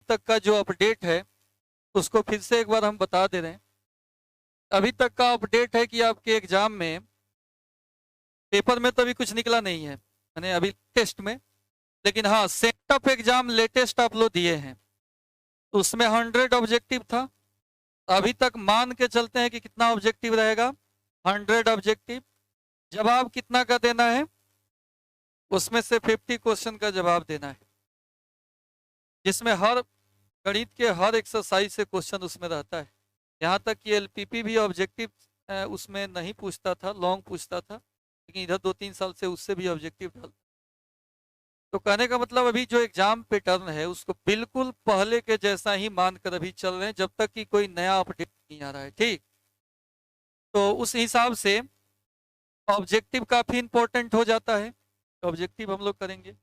तक का जो अपडेट है उसको फिर से एक बार हम बता दे रहे हैं। अभी तक का अपडेट है कि आपके एग्जाम में, पेपर में तो अभी कुछ निकला नहीं है, मैंने अभी टेस्ट में, लेकिन हाँ सेट ऑफ एग्जाम लेटेस्ट आप लोग दिए हैं, उसमें 100 ऑब्जेक्टिव था। अभी तक मान के चलते हैं कि कितना ऑब्जेक्टिव रहेगा, 100 ऑब्जेक्टिव। जवाब कितना का देना है, उसमें से 50 क्वेश्चन का जवाब देना है, जिसमें हर गणित के हर एक्सरसाइज से क्वेश्चन उसमें रहता है। यहाँ तक कि एलपीपी भी ऑब्जेक्टिव उसमें नहीं पूछता था, लॉन्ग पूछता था, लेकिन इधर 2-3 साल से उससे भी ऑब्जेक्टिव डाल। तो कहने का मतलब अभी जो एग्जाम पैटर्न है उसको बिल्कुल पहले के जैसा ही मानकर अभी चल रहे हैं, जब तक कि कोई नया अपडेट नहीं आ रहा है। ठीक, तो उस हिसाब से ऑब्जेक्टिव काफी इंपॉर्टेंट हो जाता है। ऑब्जेक्टिव हम लोग करेंगे,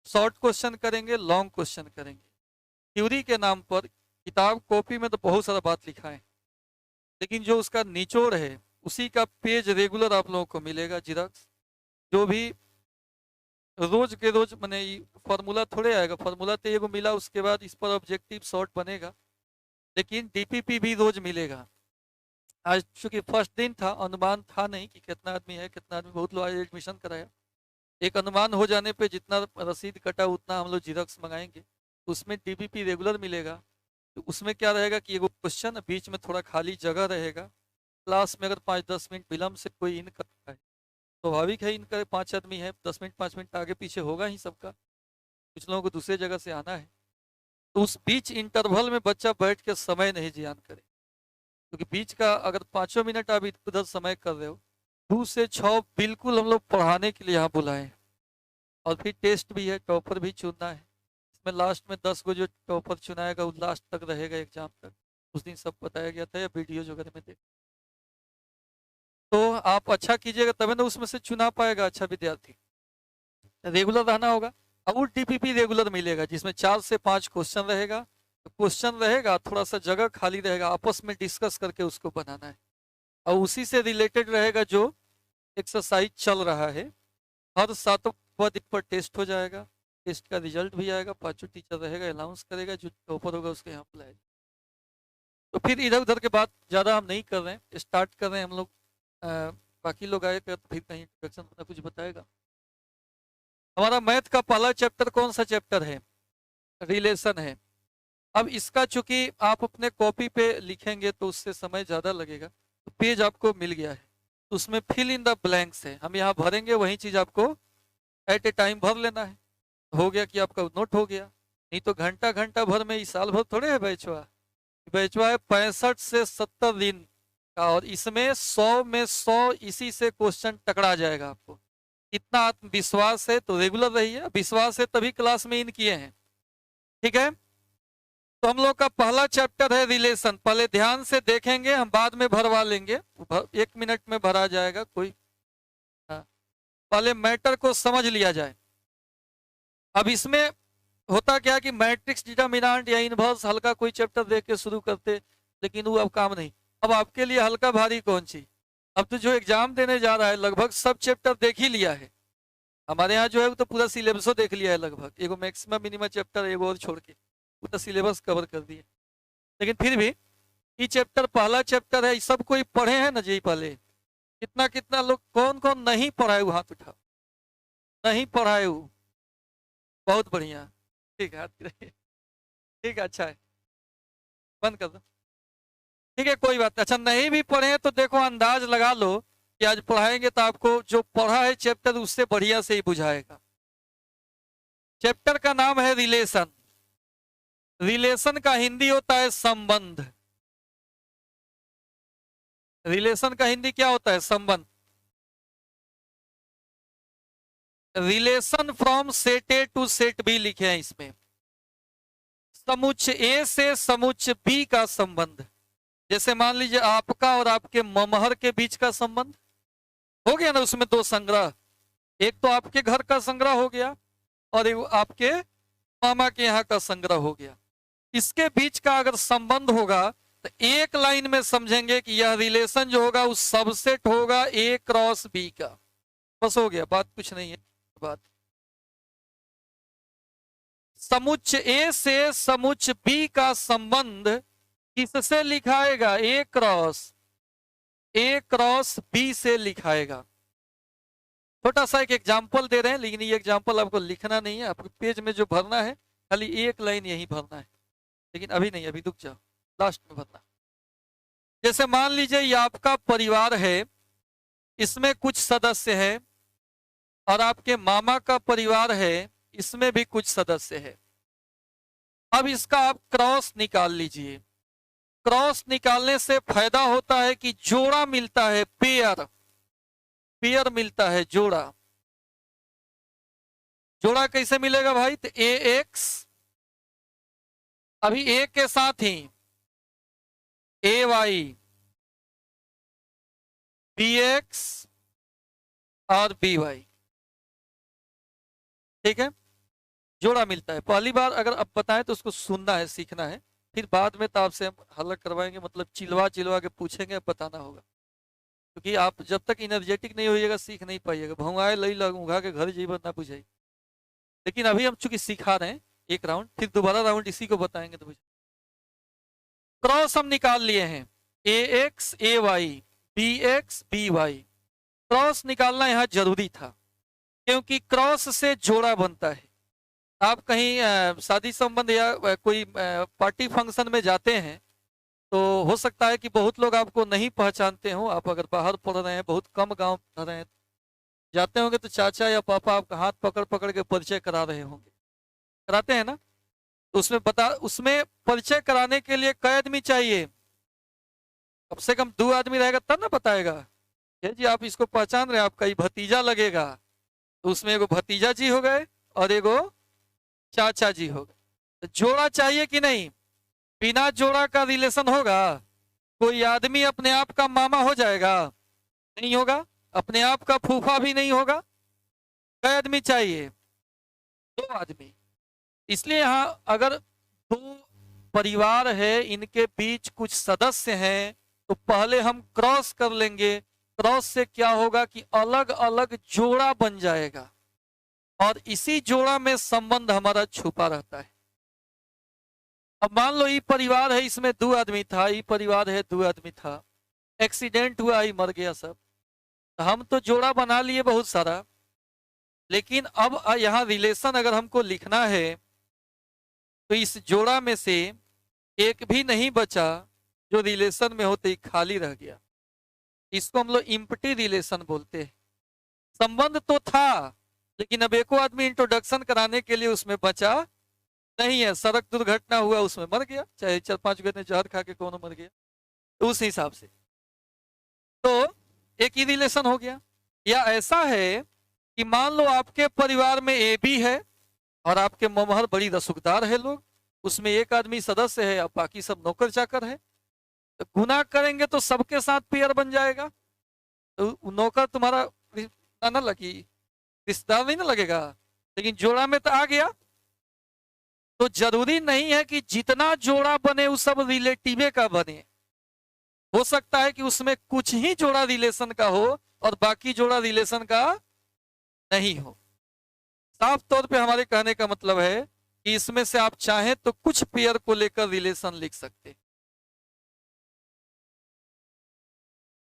शॉर्ट क्वेश्चन करेंगे, लॉन्ग क्वेश्चन करेंगे। थ्योरी के नाम पर किताब कॉपी में तो बहुत सारा बात लिखा है, लेकिन जो उसका निचोड़ है उसी का पेज रेगुलर आप लोगों को मिलेगा, जिराक्स। जो भी रोज के रोज मैंने फॉर्मूला थोड़े आएगा, फॉर्मूला तो एगो मिला, उसके बाद इस पर ऑब्जेक्टिव शॉर्ट बनेगा, लेकिन डीपीपी भी रोज मिलेगा। आज चूंकि फर्स्ट दिन था, अनुमान था नहीं कि कितना आदमी है, कितना आदमी, बहुत लोग आज एडमिशन कराया। एक अनुमान हो जाने पे जितना रसीद कटा उतना हम लोग जिराक्स मंगाएंगे। उसमें डीपीपी रेगुलर मिलेगा। तो उसमें क्या रहेगा कि एगो क्वेश्चन बीच में थोड़ा खाली जगह रहेगा। क्लास में अगर 5-10 मिनट विलम्ब से कोई इन करता है, स्वाभाविक है, इनका 5 आदमी है, 10 मिनट 5 मिनट आगे पीछे होगा ही सबका, कुछ लोगों को दूसरे जगह से आना है। तो उस बीच इंटरवल में बच्चा बैठ के समय नहीं जियान करे, क्योंकि बीच का अगर 5 मिनट आप इधर समय कर रहे हो, 2 से 6 बिल्कुल हम लोग पढ़ाने के लिए यहाँ बुलाए। और फिर टेस्ट भी है, टॉपर भी चुनना है। इसमें लास्ट में 10 को जो टॉपर चुनाएगा वो लास्ट तक रहेगा एग्जाम तक। उस दिन सब बताया गया था, या वीडियो वगैरह में देख। तो आप अच्छा कीजिएगा तभी ना उसमें से चुना पाएगा अच्छा विद्यार्थी। रेगुलर रहना होगा। अब वो डीपीपी रेगुलर मिलेगा, जिसमें 4 से 5 क्वेश्चन रहेगा। तो क्वेश्चन रहेगा, थोड़ा सा जगह खाली रहेगा, आपस में डिस्कस करके उसको बनाना है। और उसी से रिलेटेड रहेगा जो एक्सरसाइज चल रहा है। हर 7वां दिन पर टेस्ट हो जाएगा, टेस्ट का रिजल्ट भी आएगा, 5 टीचर रहेगा, अनाउंस करेगा, जो टॉपर होगा उसके यहाँ बुलाएगा। तो फिर इधर उधर के बात ज़्यादा हम नहीं कर रहे हैं, स्टार्ट कर रहे हैं हम लोग। बाकी लोग आएगा तो फिर कहीं इंट्रोडक्शन अपना कुछ बताएगा। हमारा मैथ का पहला चैप्टर कौन सा चैप्टर है, रिलेशन है। अब इसका चूंकि आप अपने कॉपी पे लिखेंगे तो उससे समय ज़्यादा लगेगा, तो पेज आपको मिल गया है, तो उसमें फिल इन द ब्लैंक्स है, हम यहाँ भरेंगे, वही चीज़ आपको एट ए टाइम भर लेना है। हो गया कि आपका नोट हो गया। नहीं तो घंटा घंटा भर में इस साल भर थोड़े है बैचवा। बैचवा है 65 से 70 दिन का, और इसमें 100 में 100 इसी से क्वेश्चन टकरा जाएगा आपको। इतना आत्मविश्वास है तो रेगुलर रहिए, विश्वास है तभी क्लास में इन किए हैं। ठीक है, तो हम लोग का पहला चैप्टर है रिलेशन। पहले ध्यान से देखेंगे, हम बाद में भरवा लेंगे, 1 मिनट में भरा जाएगा कोई। हाँ, पहले मैटर को समझ लिया जाए। अब इसमें होता क्या कि मैट्रिक्स, डिटर्मिनेंट या इनवर्स हल्का कोई चैप्टर देख के शुरू करते, लेकिन वो अब काम नहीं। अब आपके लिए हल्का भारी कौन सी, अब तो जो एग्जाम देने जा रहा है लगभग सब चैप्टर देख ही लिया है। हमारे यहाँ जो है वो तो पूरा सिलेबसो देख लिया है लगभग, एगो मैक्सिमम मिनिमम चैप्टर एगो और छोड़ के पूरा सिलेबस कवर कर दिए। लेकिन फिर भी ये चैप्टर पहला चैप्टर है, सब कोई पढ़े हैं ना जी पहले। कितना कितना लोग, कौन कौन नहीं पढ़ाए हुए हाथ उठाओ, नहीं पढ़ाए हुए, बहुत बढ़िया। ठीक है, हाथ गिराइए। ठीक है, अच्छा है, बंद कर दो। ठीक है, कोई बात नहीं। अच्छा, नहीं भी पढ़े हैं तो देखो अंदाज लगा लो कि आज पढ़ाएंगे तो आपको जो पढ़ा है चैप्टर उससे बढ़िया से ही बुझाएगा। चैप्टर का नाम है रिलेशन। रिलेशन का हिंदी होता है संबंध। रिलेशन का हिंदी क्या होता है, संबंध। Relation from set A to set B लिखे हैं इसमें। समुच्चय ए से समुच्चय बी का संबंध। जैसे मान लीजिए आपका और आपके ममहर के बीच का संबंध हो गया ना, उसमें 2 संग्रह, एक तो आपके घर का संग्रह हो गया और एक आपके मामा के यहाँ का संग्रह हो गया। इसके बीच का अगर संबंध होगा तो एक लाइन में समझेंगे कि यह रिलेशन जो होगा उस सबसेट होगा ए क्रॉस बी का। बस हो गया, बात कुछ नहीं है। बात समुच्च ए से समुच्च बी का संबंध किससे लिखाएगा? ए क्रॉस बी से लिखाएगा। छोटा सा एक एग्जाम्पल दे रहे हैं, लेकिन ये एग्जाम्पल आपको लिखना नहीं है, आपको पेज में जो भरना है खाली एक लाइन यही भरना है, लेकिन अभी नहीं, अभी रुक जाओ, लास्ट में भरना। जैसे मान लीजिए ये आपका परिवार है, इसमें कुछ सदस्य है, और आपके मामा का परिवार है, इसमें भी कुछ सदस्य है। अब इसका आप क्रॉस निकाल लीजिए। क्रॉस निकालने से फायदा होता है कि जोड़ा मिलता है, पेयर मिलता है, जोड़ा। जोड़ा कैसे मिलेगा भाई? तो ए एक्स, अभी ए के साथ ही ए वाई, बी एक्स और बी वाई, ठीक है, जोड़ा मिलता है। पहली बार अगर आप बताएं तो उसको सुनना है, सीखना है, फिर बाद में तो आपसे हम हल करवाएंगे, मतलब चिलवा चिलवा के पूछेंगे, बताना होगा, क्योंकि आप जब तक इनर्जेटिक नहीं होइएगा सीख नहीं पाइएगा। भौंगाए लई लग उघा के घर जीवन ना बुझाई। लेकिन अभी हम चूंकि सिखा रहे हैं एक राउंड, फिर दोबारा राउंड इसी को बताएंगे तो बुझ। क्रॉस हम निकाल लिए हैं, A X A Y, B X B Y. Cross निकालना यहाँ जरूरी था, क्योंकि क्रॉस से जोड़ा बनता है। आप कहीं शादी संबंध या कोई पार्टी फंक्शन में जाते हैं तो हो सकता है कि बहुत लोग आपको नहीं पहचानते हो। आप अगर बाहर पढ़ रहे हैं, बहुत कम गांव पढ़ रहे हैं, जाते होंगे तो चाचा या पापा आपका हाथ पकड़ पकड़ के परिचय करा रहे होंगे, कराते हैं ना? तो उसमें परिचय कराने के लिए कई आदमी चाहिए? कम से कम 2 आदमी रहेगा तब ना बताएगा जी आप इसको पहचान रहे हैं, आपका ये भतीजा लगेगा। तो उसमें एगो भतीजा जी हो गए और एगो चाचा जी हो गए। तो जोड़ा चाहिए कि नहीं? बिना जोड़ा का रिलेशन होगा? कोई आदमी अपने आप का मामा हो जाएगा? नहीं होगा। अपने आप का फूफा भी नहीं होगा। कई आदमी चाहिए? 2 आदमी। इसलिए यहां अगर 2 परिवार है, इनके बीच कुछ सदस्य हैं, तो पहले हम क्रॉस कर लेंगे। क्रॉस से क्या होगा कि अलग अलग जोड़ा बन जाएगा, और इसी जोड़ा में संबंध हमारा छुपा रहता है। अब मान लो ये परिवार है, इसमें 2 आदमी था, ये परिवार है 2 आदमी था, एक्सीडेंट हुआ, ही मर गया सब। तो हम तो जोड़ा बना लिए बहुत सारा, लेकिन अब यहाँ रिलेशन अगर हमको लिखना है तो इस जोड़ा में से एक भी नहीं बचा जो रिलेशन में होते ही खाली रह गया। इसको हम लोग इम्पटी रिलेशन बोलते हैं। संबंध तो था, लेकिन अब एको आदमी इंट्रोडक्शन कराने के लिए उसमें बचा नहीं है। सड़क दुर्घटना हुआ, उसमें मर गया, चाहे 4-5 घंटे जहर खा के कौन मर गया, तो उस हिसाब से तो एक ही रिलेशन हो गया। या ऐसा है कि मान लो आपके परिवार में ए बी है और आपके ममहर बड़ी रसूखदार है लोग, उसमें एक आदमी सदस्य है और बाकी सब नौकर चाकर है। तो गुना करेंगे तो सबके साथ पेयर बन जाएगा। तो नौकर तुम्हारा ना लगी, रिश्तेदार नहीं ना लगेगा, लेकिन जोड़ा में तो आ गया। तो जरूरी नहीं है कि जितना जोड़ा बने वो सब रिलेटिव का बने। हो सकता है कि उसमें कुछ ही जोड़ा रिलेशन का हो और बाकी जोड़ा रिलेशन का नहीं हो। साफ तौर पे हमारे कहने का मतलब है कि इसमें से आप चाहें तो कुछ पेयर को लेकर रिलेशन लिख सकते।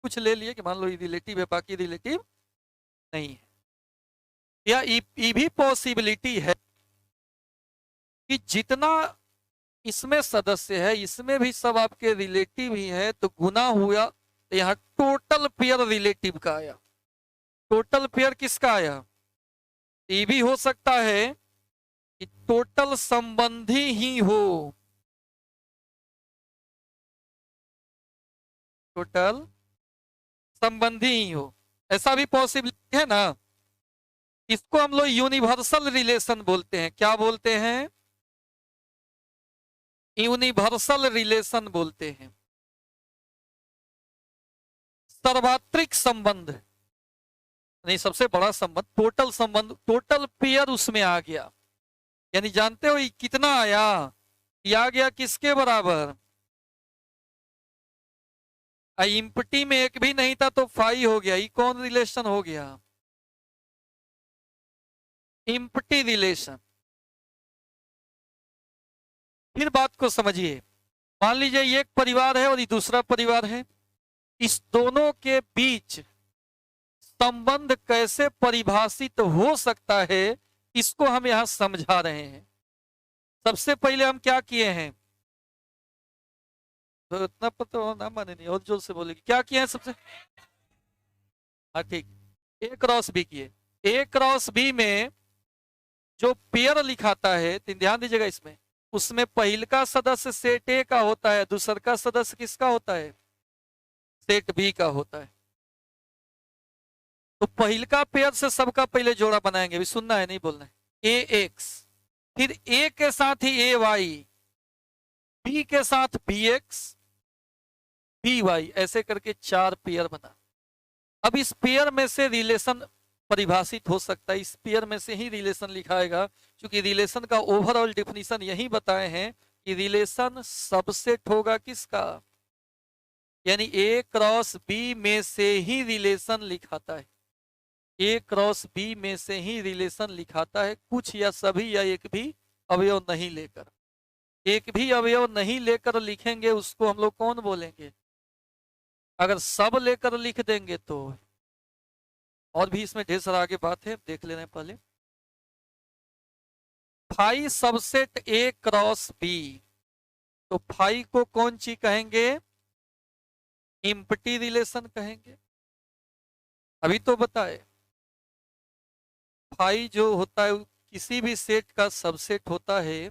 कुछ ले लिए कि मान लो ये रिलेटिव है, बाकी रिलेटिव नहीं है। या ये भी पॉसिबिलिटी है कि जितना इसमें सदस्य है, इसमें भी सब आपके रिलेटिव ही है, तो गुना हुआ तो यहाँ टोटल पेयर रिलेटिव का आया। टोटल पेयर किसका आया? ये भी हो सकता है कि टोटल संबंधी ही हो, टोटल संबंधी ही हो, ऐसा भी पॉसिबिलिटी है ना। इसको हम लोग यूनिवर्सल रिलेशन बोलते हैं। क्या बोलते हैं? यूनिवर्सल रिलेशन बोलते हैं। सर्वात्रिक संबंध नहीं, सबसे बड़ा संबंध, टोटल संबंध, टोटल पेयर उसमें आ गया। यानी जानते हो ये कितना आया? ये आ गया किसके बराबर? इम्पटी में एक भी नहीं था तो फाई हो गया। ये कौन रिलेशन हो गया? Empty relation. फिर बात को समझिए, मान लीजिए ये एक परिवार है और ये दूसरा परिवार है, इस दोनों के बीच संबंध कैसे परिभाषित हो सकता है, इसको हम यहां समझा रहे हैं। सबसे पहले हम क्या किए हैं, तो इतना पता होना माने नहीं, और जोर से बोलेगी, क्या किए हैं सबसे, हाँ ठीक, ए क्रॉस बी किए। ए क्रॉस बी में जो पेयर लिखाता है, तो ध्यान दीजिएगा इसमें, उसमें पहल का सदस्य सेट ए का होता है, दूसर का सदस्य किसका होता है, सेट बी का होता है। तो पहल का पेयर से सबका पहले जोड़ा बनाएंगे, अभी सुनना है नहीं बोलना है। ए एक्स, फिर ए के साथ ही ए वाई, बी के साथ बी एक्स, बी वाई, ऐसे करके 4 पेयर बना। अब इस पेयर में से रिलेशन परिभाषित हो सकता है, इस पेयर में से ही रिलेशन लिखाएगा, क्योंकि रिलेशन का ओवरऑल डेफिनेशन यही बताए हैं कि रिलेशन सबसेट होगा किसका, यानी ए क्रॉस बी में से ही रिलेशन लिखाता है, ए क्रॉस बी में से ही रिलेशन लिखाता है, कुछ या सभी या एक भी अवयव नहीं लेकर। एक भी अवयव नहीं लेकर लिखेंगे उसको हम लोग कौन बोलेंगे, अगर सब लेकर लिख देंगे तो, और भी इसमें ढेर सारा आगे बात है, देख ले रहे हैं पहले। Phi subset A cross B, तो फाई को कौन सी कहेंगे, इम्पटी रिलेशन कहेंगे। अभी तो बताए, फाई जो होता है किसी भी सेट का सबसेट होता है,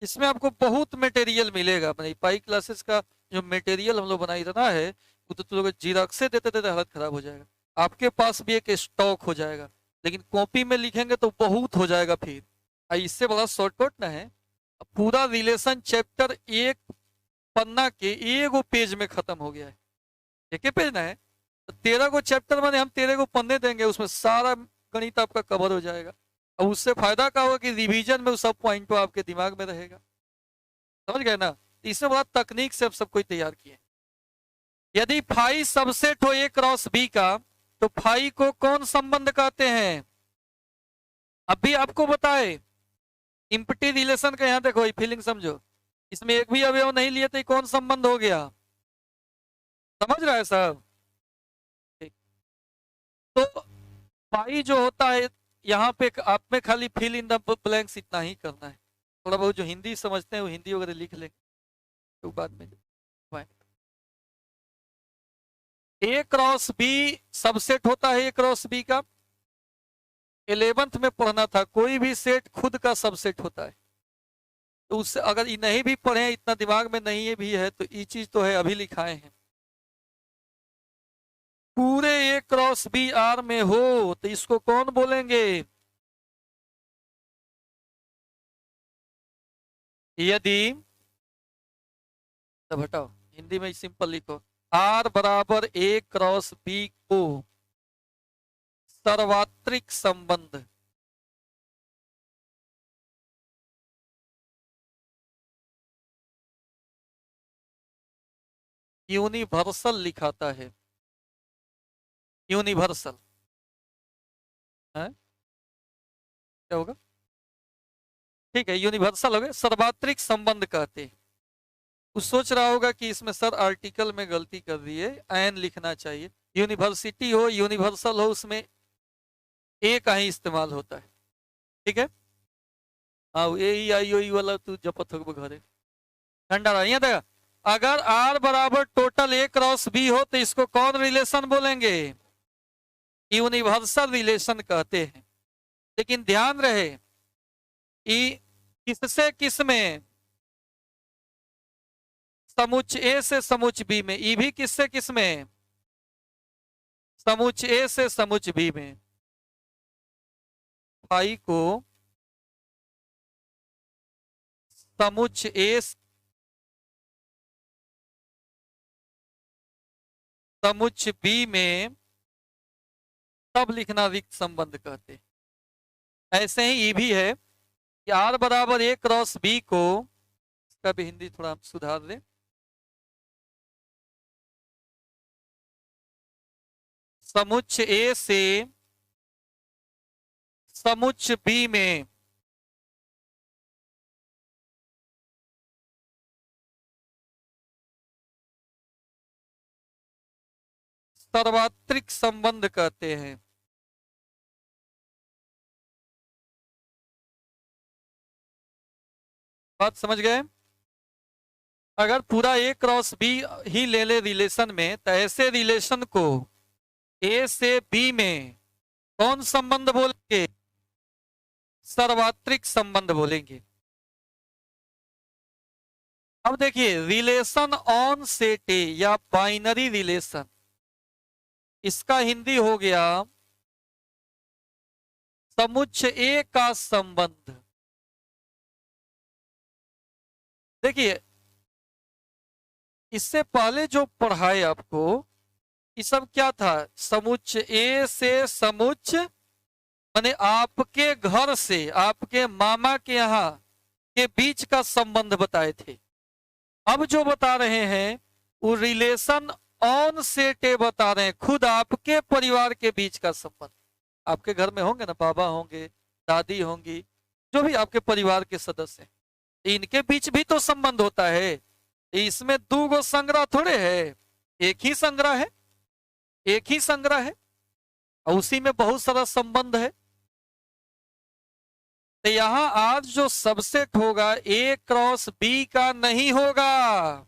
इसमें आपको बहुत मटेरियल मिलेगा, मतलब पाई क्लासेस का जो मटेरियल हम लोग बनाई इतना है, वो तो लोग जीरोक्स से देते देते हालत खराब हो जाएगा। आपके पास भी एक स्टॉक हो जाएगा, लेकिन कॉपी में लिखेंगे तो बहुत हो जाएगा फिर। इससे बड़ा शॉर्टकट ना है, पूरा रिलेशन चैप्टर एक पन्ना के एगो पेज में खत्म हो गया है। एक पेज ना है, तो 13 को चैप्टर माने हम 13 को पन्ने देंगे, उसमें सारा गणित आपका कवर हो जाएगा। अब उससे फायदा क्या होगा कि रिवीजन में सब पॉइंट तो आपके दिमाग में रहेगा। समझ गए ना, इसमें बड़ा तकनीक से अब सब कोई तैयार किए। यदि फाई सबसेट हो ए क्रॉस बी का, तो फाई को कौन संबंध कहते हैं, अभी आपको बताए, इम्पटी रिलेशन का, यहां देखो फीलिंग समझो, इसमें एक भी अवयव नहीं लिए तो कौन संबंध हो गया, समझ रहा है सब, ठीक। तो फाई जो होता है, यहाँ पे आप में खाली फिल इन द ब्लैंक्स इतना ही करना है, थोड़ा बहुत जो हिंदी समझते हैं वो हिंदी वगैरह लिख लेंगे तो बाद में। ए क्रॉस बी सबसेट होता है, ए क्रॉस बी का 11th में पढ़ना था, कोई भी सेट खुद का सबसेट होता है। तो उससे अगर ये नहीं भी पढ़े, इतना दिमाग में नहीं है भी है, तो ये चीज तो है, अभी लिखाए हैं। पूरे ए क्रॉस बी आर में हो तो इसको कौन बोलेंगे, यदि, तब हटाओ, हिंदी में सिंपल लिखो, आर बराबर ए क्रॉस बी को सार्वत्रिक संबंध, यूनिवर्सल लिखाता है, यूनिवर्सल है, क्या होगा, ठीक है, यूनिवर्सल हो गया, सर्वात्रिक संबंध कहते हैं। कुछ सोच रहा होगा कि इसमें सर आर्टिकल में गलती कर दी है, एन लिखना चाहिए, यूनिवर्सिटी हो यूनिवर्सल हो उसमें ए का ही इस्तेमाल होता है, ठीक है। हाँ ए ई आई ओ ई वाला तू जपत हो घरे, ठंडा रहा, यहाँ देखा, अगर आर बराबर टोटल ए क्रॉस बी हो तो इसको कौन रिलेशन बोलेंगे, यूनिवर्सल रिलेशन कहते हैं। लेकिन ध्यान रहे, ई किससे किस में, समुच्च ए से समुच्च बी में, ई भी किससे किस में, समुच्च ए से समुच्च बी में। फाई को समुच्च ए समुच्च बी में तब लिखना रिक्त संबंध कहते हैं। ऐसे ही ई भी है, कि आर बराबर ए क्रॉस बी को, इसका भी हिंदी थोड़ा हम सुधार दें, समुच्च ए से समुच्च बी में सार्वत्रिक संबंध कहते हैं। बात समझ गए? अगर पूरा ए क्रॉस बी ही ले ले रिलेशन में, तो ऐसे रिलेशन को ए से बी में कौन संबंध बोलेंगे? सार्वत्रिक संबंध बोलेंगे। अब देखिए, रिलेशन ऑन सेट ए या बाइनरी रिलेशन, इसका हिंदी हो गया समुच्च ए का संबंध। देखिए, इससे पहले जो पढ़ाए आपको, ये सब क्या था? समुच्च ए से समुच्च, माने आपके घर से आपके मामा के यहाँ के बीच का संबंध बताए थे। अब जो बता रहे हैं वो रिलेशन ऑन सेट ए बता रहे हैं, खुद आपके परिवार के बीच का संबंध। आपके घर में होंगे ना, बाबा होंगे, दादी होंगी, जो भी आपके परिवार के सदस्य हैं, इनके बीच भी तो संबंध होता है। इसमें दो गो संग्रह थोड़े है, एक ही संग्रह है, एक ही संग्रह है, और उसी में बहुत सारा संबंध है। तो यहां आज जो सबसेट होगा ए क्रॉस बी का नहीं होगा,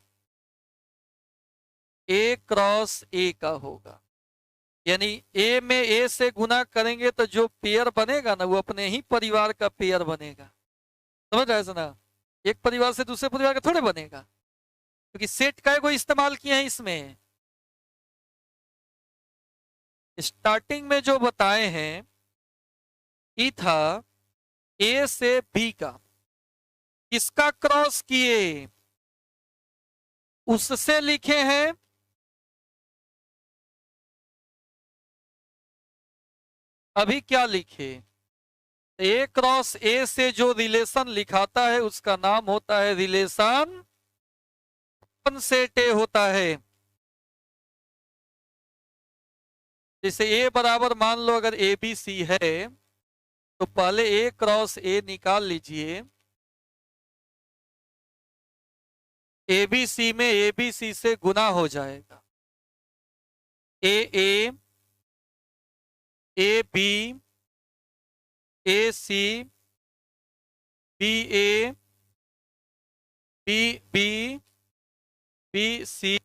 ए क्रॉस ए का होगा। यानी ए में ए से गुना करेंगे तो जो पेयर बनेगा ना, वो अपने ही परिवार का पेयर बनेगा। समझ रहे ना? एक परिवार से दूसरे परिवार का थोड़े बनेगा, क्योंकि सेट का को इस्तेमाल किए हैं इसमें। स्टार्टिंग में जो बताए हैं, ई था ए से बी का, किसका क्रॉस किए? उससे लिखे हैं अभी क्या लिखे? ए क्रॉस ए से जो रिलेशन लिखाता है उसका नाम होता है रिलेशन सेट ए होता है। जैसे ए बराबर मान लो अगर ए बी सी है, तो पहले ए क्रॉस ए निकाल लीजिए। ए बी सी में ए बी सी से गुना हो जाएगा, A A, A B, A C, B A, B B, B C,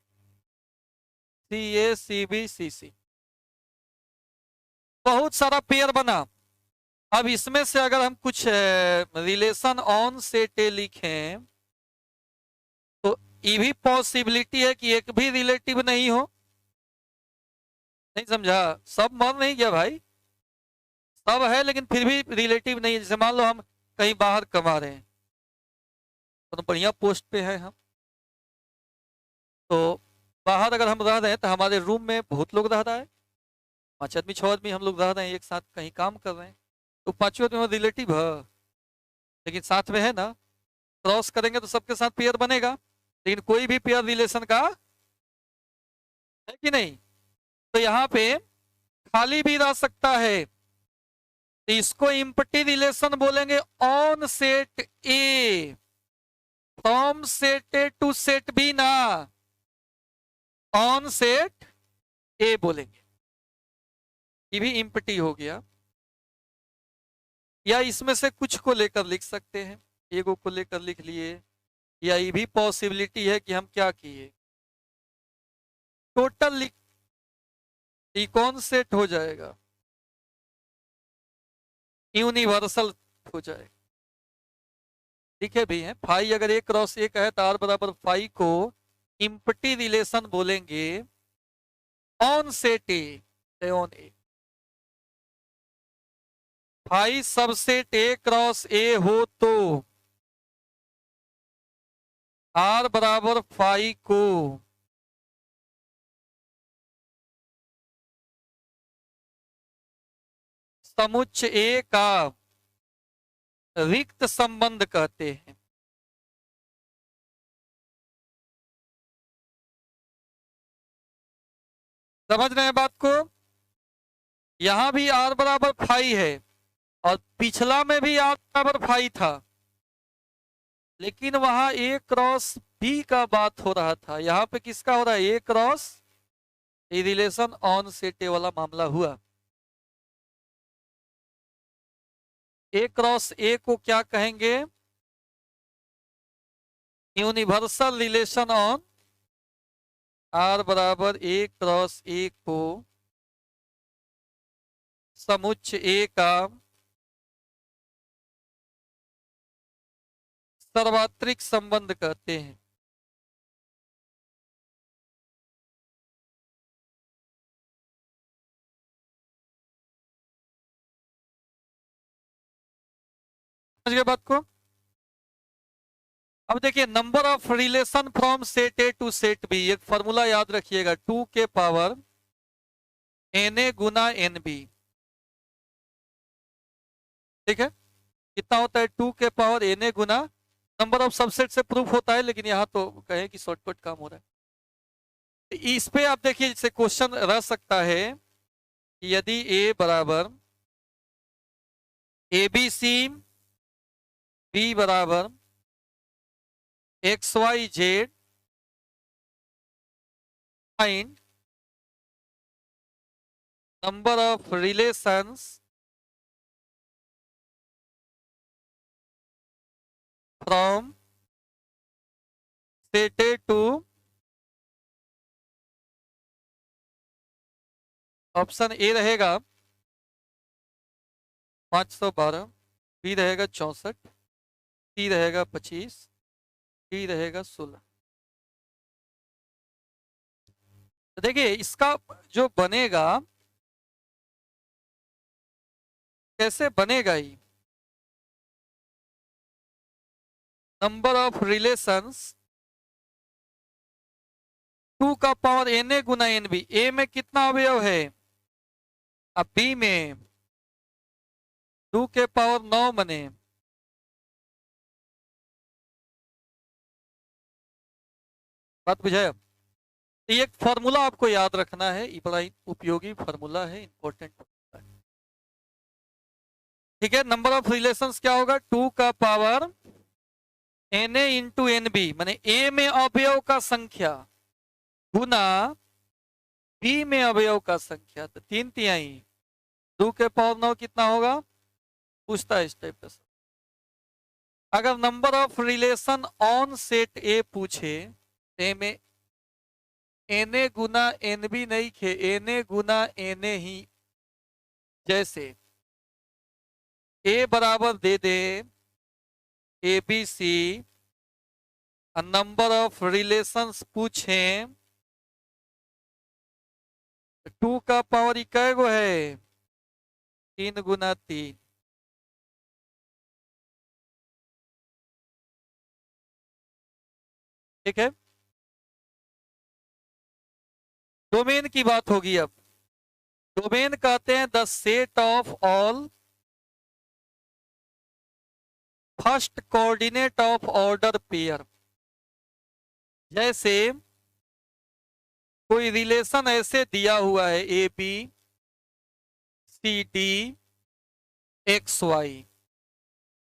C A, C B, C C. बहुत सारा पेयर बना। अब इसमें से अगर हम कुछ रिलेशन ऑन सेट ए लिखें, तो ये भी पॉसिबिलिटी है कि एक भी रिलेटिव नहीं हो। नहीं समझा? सब मर नहीं गया भाई, सब है लेकिन फिर भी रिलेटिव नहीं है। जैसे मान लो हम कहीं बाहर कमा रहे हैं, तो बढ़िया पोस्ट पे है हम, तो बाहर अगर हम रह रहे हैं तो हमारे रूम में बहुत लोग रह रहा है, 5 आदमी 6 आदमी हम लोग रह रहे हैं, एक साथ कहीं काम कर रहे हैं, तो 5 आदमी रिलेटिव है, लेकिन साथ में है ना। क्रॉस करेंगे तो सबके साथ पेयर बनेगा, लेकिन कोई भी पेयर रिलेशन का है कि नहीं? तो यहाँ पे खाली भी रह सकता है, तो इसको इम्पटी रिलेशन बोलेंगे on set A, from set A to set B ना, ऑन सेट ए बोलेंगे। ये भी इम्पटी हो गया। या इसमें से कुछ को लेकर लिख सकते हैं, एगो को लेकर लिख लिए, या ये भी पॉसिबिलिटी है कि हम क्या किए, टोटल लिख, ये कौन सेट हो जाएगा, यूनिवर्सल हो जाएगा। ठीक है भी है। फाई अगर ए क्रॉस ए है तो आर बराबर फाई को इम्पटी रिलेशन बोलेंगे on set A, on A. Phi subset A cross A हो तो आर बराबर फाई को समुच्च ए का रिक्त संबंध कहते हैं। समझ रहे हैं बात को? यहां भी आर बराबर फाई है और पिछला में भी आर बराबर फाई था, लेकिन वहां ए क्रॉस बी का बात हो रहा था। यहां पे किसका हो रहा है? A cross A, relation on set वाला मामला हुआ। ए क्रॉस ए को क्या कहेंगे? यूनिवर्सल रिलेशन ऑन आर बराबर ए क्रॉस ए को समुच्चय ए का सार्वत्रिक संबंध कहते हैं। समझ गए बात को? अब देखिए, number of relation from set A to set B, एक फॉर्मूला याद रखिएगा, 2 के पावर एन ए गुना एन बी। ठीक है, कितना होता है? 2 के पावर एन ए गुना, नंबर ऑफ सबसेट से प्रूफ होता है, लेकिन यहाँ तो कहें कि शॉर्टकट काम हो रहा है। इस पे आप देखिए, जैसे क्वेश्चन रह सकता है कि यदि ए बराबर ए बी सी, बी बराबर X Y Z, find number of relations from set A to, option A रहेगा 512, बी रहेगा 64, सी रहेगा 25, डी रहेगा 16। तो देखिए, इसका जो बनेगा, कैसे बनेगा ये? नंबर ऑफ रिलेशंस 2 का पावर एन ए गुना एन बी, ए में कितना अवयव है? अब बी में 2 के पावर 9 बने, बात बुझाया? तो ये एक फॉर्मूला आपको याद रखना है, ये बड़ा उपयोगी फॉर्मूला है, इंपॉर्टेंट फॉर्मूला है। ठीक है, नंबर ऑफ रिलेशंस क्या होगा? 2 का power N A into N B, माने ए में अवयव का संख्या गुना बी में अवयव का संख्या, तो 3 तिहाई। 2 के पावर 9 कितना होगा? पूछता है इस टाइप का। अगर number of relation on set A पूछे, ए में एन ए गुना एन बी नहीं खे, एन ए गुना एन ए ही। जैसे ए बराबर दे दे A B C, number of relations पूछें, 2 का पावर इकाई गो है? 3 गुना 3। ठीक है, डोमेन की बात होगी अब। डोमेन कहते हैं the set of all first coordinate of order pair. जैसे कोई रिलेशन ऐसे दिया हुआ है, A B C D X Y,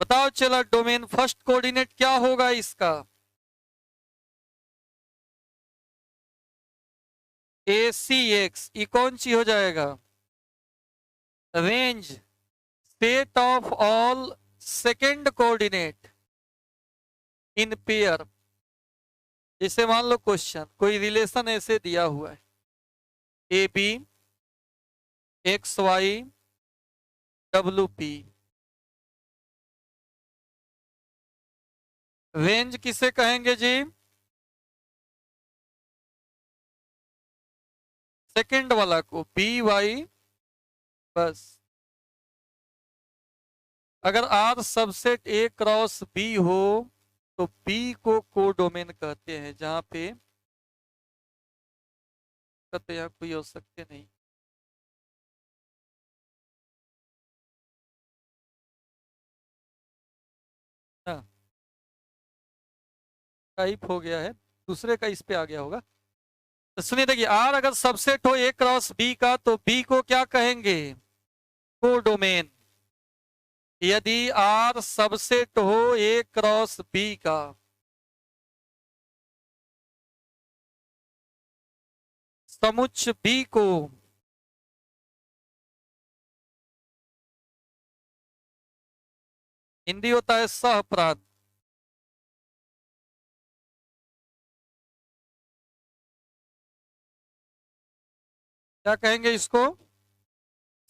बताओ चला डोमेन फर्स्ट कोऑर्डिनेट क्या होगा इसका? ए सी एक्स, ये कौन सी हो जाएगा? Range set of all second coordinate in pair. जैसे मान लो क्वेश्चन, कोई रिलेशन ऐसे दिया हुआ है, A B X Y W P. Range किसे कहेंगे जी? सेकेंड वाला को, बी वाई, बस। अगर R subset A cross B हो तो बी को कोडोमेन कहते हैं, जहां पे यहाँ कोई हो सकते नहीं। टाइप हो गया है, दूसरे का इस पे आ गया होगा। तो सुनिए, देखिए आर अगर सबसेट हो ए क्रॉस बी का तो बी को क्या कहेंगे? कोडोमेन। यदि आर सबसेट हो ए क्रॉस बी का, समुच्च बी को हिंदी होता है सहप्रांत। क्या कहेंगे इसको?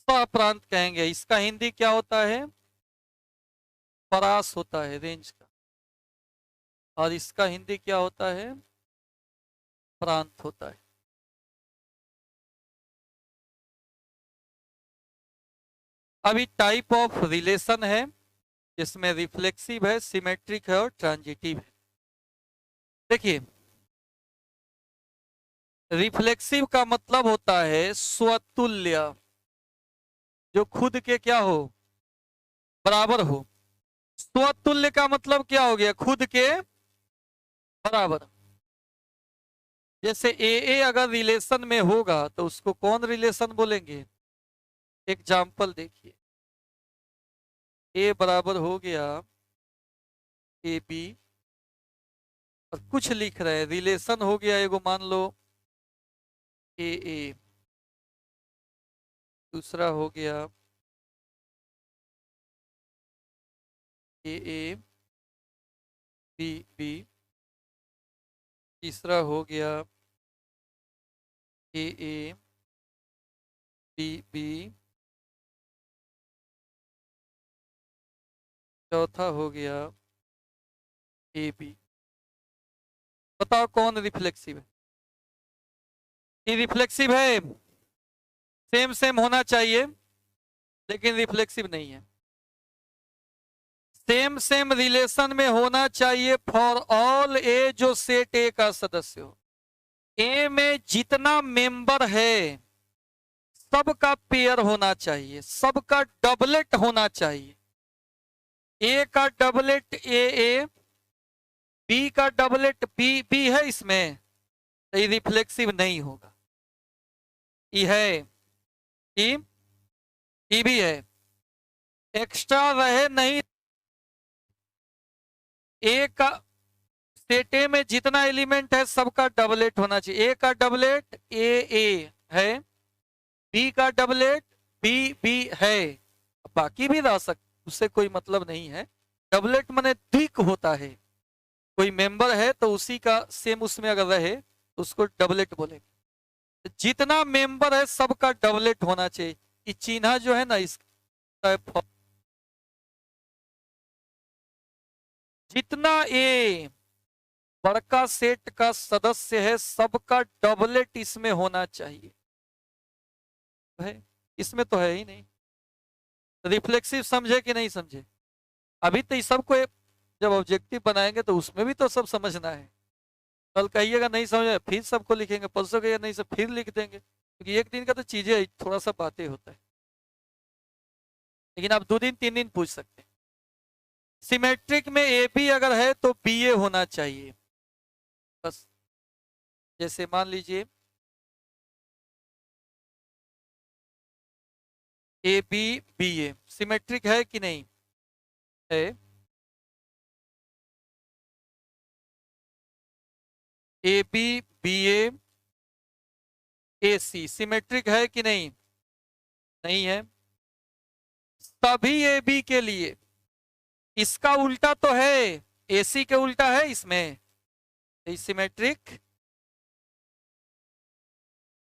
सहप्रांत कहेंगे। इसका हिंदी क्या होता है? परास होता है, रेंज का। और इसका हिंदी क्या होता है? प्रांत होता है। अभी टाइप ऑफ रिलेशन है जिसमें रिफ्लेक्सिव है, सिमेट्रिक है और ट्रांजिटिव है। देखिए, रिफ्लेक्सिव का मतलब होता है स्वतुल्य, जो खुद के क्या हो? बराबर हो। स्वतुल्य का मतलब क्या हो गया? खुद के बराबर। जैसे ए अगर रिलेशन में होगा तो उसको कौन रिलेशन बोलेंगे? एग्जाम्पल देखिए, ए बराबर हो गया ए बी, और कुछ लिख रहे हैं, रिलेशन हो गया एगो, मान लो ए, दूसरा हो गया ए बी बी, तीसरा हो गया ए बी बी, चौथा हो गया ए बी। बताओ कौन रिफ्लेक्सिव है? ये रिफ्लेक्सिव है। सेम सेम होना चाहिए लेकिन रिफ्लेक्सिव नहीं है। सेम सेम रिलेशन में होना चाहिए फॉर ऑल ए, जो सेट ए का सदस्य हो। ए में जितना मेंबर है सबका पेयर होना चाहिए, सबका डबलेट होना चाहिए। ए का डबलेट ए, बी का डबलेट बी बी है इसमें, तो ये रिफ्लेक्सिव नहीं होगा। ई है, ई भी है। एक्स्ट्रा रहे नहीं, ए का सेट ए में जितना एलिमेंट है सबका डबलेट होना चाहिए। ए का डबलेट ए है, बी का डबलेट बी बी है, बाकी भी रह सकते, उससे कोई मतलब नहीं है। डबलेट माने द्विक होता है, कोई मेंबर है तो उसी का सेम उसमें अगर रहे तो उसको डबलेट बोलेंगे। जितना मेंबर है सबका डबलेट होना चाहिए। ये चिन्ह जो है ना, इसका जितना ए बड़का सेट का सदस्य है सबका डबलेट इसमें होना चाहिए। है, इसमें तो है ही नहीं। रिफ्लेक्सिव समझे कि नहीं समझे? अभी तो सबको जब ऑब्जेक्टिव बनाएंगे तो उसमें भी तो सब समझना है। कल कहिएगा नहीं समझे फिर सबको लिखेंगे, परसों कहिएगा नहीं सब फिर लिख देंगे, क्योंकि एक दिन का तो चीजें थोड़ा सा बातें होता है। लेकिन आप 2 दिन 3 दिन पूछ सकते हैं। सिमेट्रिक में ए बी अगर है तो बी ए होना चाहिए बस। जैसे मान लीजिए A B B A symmetric है कि नहीं है? A B B A C symmetric है कि नहीं? नहीं है। सभी ए बी के लिए इसका उल्टा तो है, एसी के उल्टा है इसमें, सिमेट्रिक।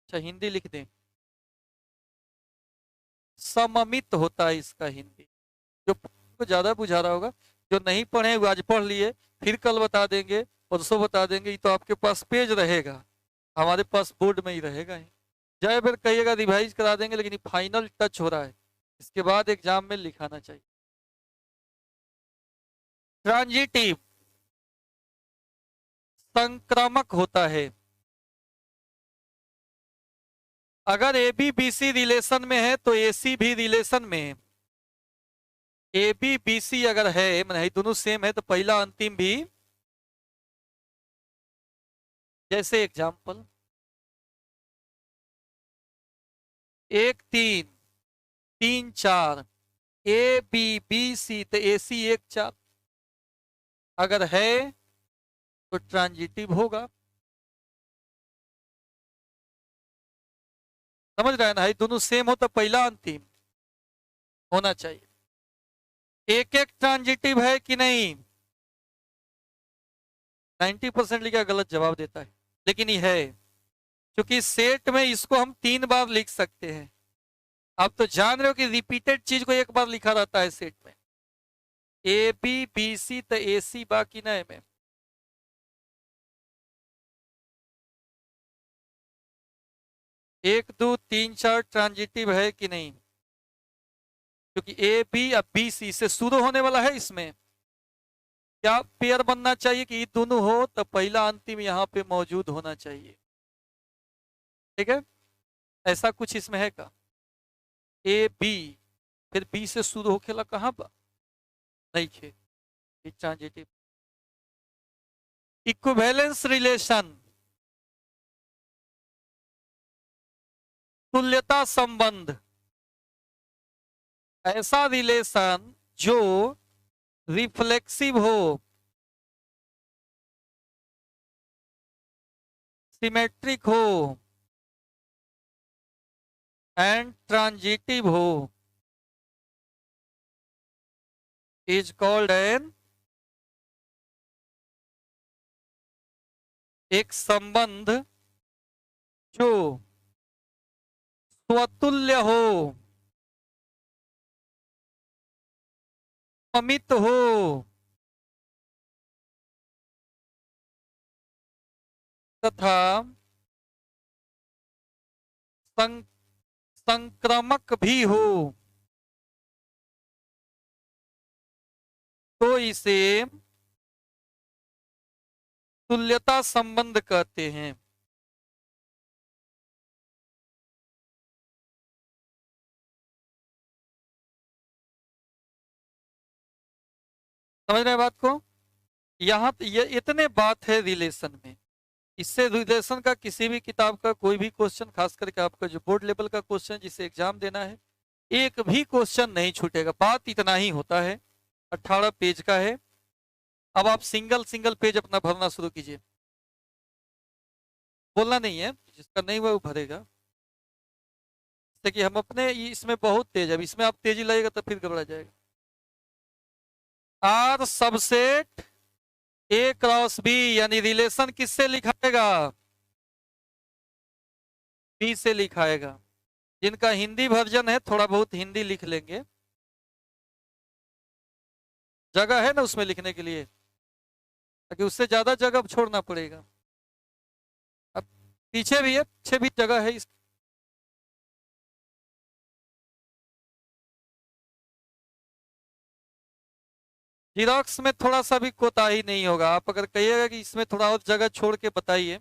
अच्छा हिंदी लिख दें, सममित होता है इसका हिंदी। जो को ज्यादा बुझा रहा होगा, जो नहीं पढ़े वो आज पढ़ लिए, फिर कल बता देंगे, परसों बता देंगे, ये तो आपके पास पेज रहेगा, हमारे पास बोर्ड में ही रहेगा ही। जय फिर कहिएगा रिवाइज करा देंगे, लेकिन फाइनल टच हो रहा है, इसके बाद एग्जाम में लिखाना चाहिए। ट्रांजिटिव संक्रामक होता है। अगर A B B C relation में है तो ए सी भी रिलेशन में है। ए बी बी सी अगर है, मतलब दोनों सेम है, तो पहला अंतिम भी जैसे example 1 3 3 4 A B B C, तो ए सी 1 4 अगर है तो ट्रांजिटिव होगा। समझ रहे हैं ना, ये दोनों सेम हो तो पहला अंतिम होना चाहिए। एक एक ट्रांजिटिव है कि नहीं, 90% लिखा गलत जवाब देता है, लेकिन ये है। क्योंकि सेट में इसको हम 3 बार लिख सकते हैं। आप तो जान रहे हो कि रिपीटेड चीज को एक बार लिखा रहता है सेट में। ए बी बी सी तो ए सी बाकी न में। एक दो तीन चार ट्रांजिटिव है कि नहीं, क्योंकि ए बी अब बी सी से शुरू होने वाला है। इसमें क्या पेयर बनना चाहिए कि ये दोनों हो, तो पहला अंतिम यहाँ पे मौजूद होना चाहिए। ठीक है, ऐसा कुछ इसमें है का? ए बी फिर बी से शुरू होखेला कहाँ पर? नहीं खे ट्रांजिटिव। इक्विवेलेंस रिलेशन, तुल्यता संबंध, ऐसा रिलेशन जो रिफ्लेक्सिव हो, सिमेट्रिक हो एंड ट्रांजिटिव हो, इज कॉल्ड एन, एक संबंध जो स्वतुल्य हो, अमित हो, तथा संक्रामक भी हो, तो इसे तुल्यता संबंध कहते हैं। समझ रहे हैं बात को? यहाँ ये इतने बात है रिलेशन में। इससे रिलेशन का किसी भी किताब का कोई भी क्वेश्चन, खास करके आपका जो बोर्ड लेवल का क्वेश्चन जिसे एग्जाम देना है, एक भी क्वेश्चन नहीं छूटेगा। बात इतना ही होता है। 18 पेज का है। अब आप सिंगल सिंगल पेज अपना भरना शुरू कीजिए। बोलना नहीं है, जिसका नहीं हुआ वो भरेगा। जैसे कि हम अपने इसमें बहुत तेज है, इसमें आप तेजी लगेगा तो फिर घबरा जाएगा। R subset A cross B, यानी रिलेशन किससे लिखाएगा? बी से लिखाएगा। जिनका हिंदी वर्जन है थोड़ा बहुत हिंदी लिख लेंगे, जगह है ना उसमें लिखने के लिए, ताकि उससे ज्यादा जगह छोड़ना पड़ेगा। अब पीछे भी है, पीछे भी जगह है इस। जिरॉक्स में थोड़ा सा भी कोताही नहीं होगा। आप अगर कहिएगा कि इसमें थोड़ा और जगह छोड़ के बताइए,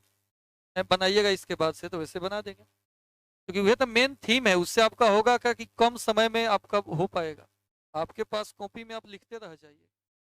बनाइएगा इसके बाद से, तो वैसे बना देंगे। क्योंकि वह तो मेन थीम है, उससे आपका होगा क्या कि कम समय में आपका हो पाएगा। आपके पास कॉपी में आप लिखते रह जाइए।